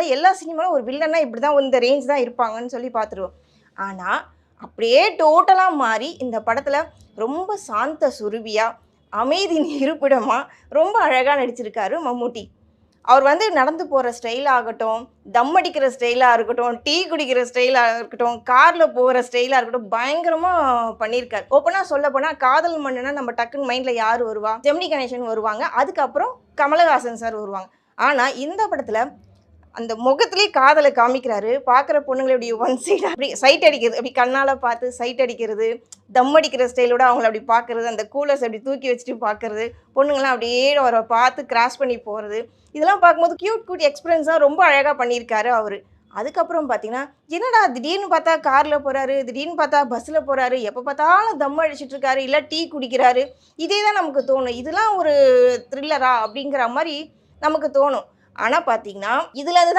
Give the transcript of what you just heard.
எல்லா சினிமாலும் ஒரு வில்லன்னா இப்படிதான் இந்த ரேஞ்ச் தான் இருப்பாங்கன்னு சொல்லி பார்த்துருவோம். ஆனா, அப்படியே டோட்டலா மாறி இந்த படத்துல ரொம்ப சாந்த சுரபியா, அமைதியின் இருப்பிடமா ரொம்ப அழகா நடிச்சிருக்காரு மம்மூட்டி. அவர் வந்து நடந்து போற ஸ்டைல் ஆகட்டும், தம் அடிக்கிற ஸ்டைலா இருக்கட்டும், டீ குடிக்கிற ஸ்டைலா இருக்கட்டும், கார்ல போற ஸ்டைலா இருக்கட்டும், பயங்கரமா பண்ணியிருக்காரு. ஓப்பனா சொல்லப்போனா, காதல் மன்னனா நம்ம டக்குன்னு மைண்ட்ல யாரு வருவா? ஜெமினி கணேசன் வருவாங்க. அதுக்கப்புறம் கமலஹாசன் சார் வருவாங்க. ஆனா, இந்த படத்துல அந்த முகத்திலேயே காதல காமிக்கிறாரு. பார்க்குற பொண்ணுங்கள இப்படி ஒன் சைடா அப்படி சைட் அடிக்கிறது. அப்படி கண்ணால பார்த்து சைட் அடிக்கிறது. தம் அடிக்கிற ஸ்டைலோட அவங்கள அப்படி பார்க்கறது. அந்த கூலர்ஸ் அப்படி தூக்கி வச்சுட்டு பார்க்கறது. பொண்ணுங்கலாம் அப்படியே அவர பார்த்து கிராஸ் பண்ணி போறது. இதெல்லாம் பார்க்கும்போது கியூட் கியூட் எக்ஸ்பிரஷன்ஸா ரொம்ப அழகா பண்ணியிருக்காரு அவரு. அதுக்கப்புறம் பார்த்தீங்கன்னா, என்னடா திடீர்னு பார்த்தா கார்ல போறாரு, திடீர்னு பார்த்தா பஸ்ல போறாரு, எப்ப பார்த்தாலும் தம் அடிச்சிட்டு இருக்காரு, இல்ல டீ குடிக்கிறாரு. இதே தான் நமக்கு தோணும். இதெல்லாம் ஒரு த்ரில்லரா? அப்படிங்கிற மாரி நமக்கு தோணும். ஆனா பார்த்தீங்கன்னா, இதுல இருந்து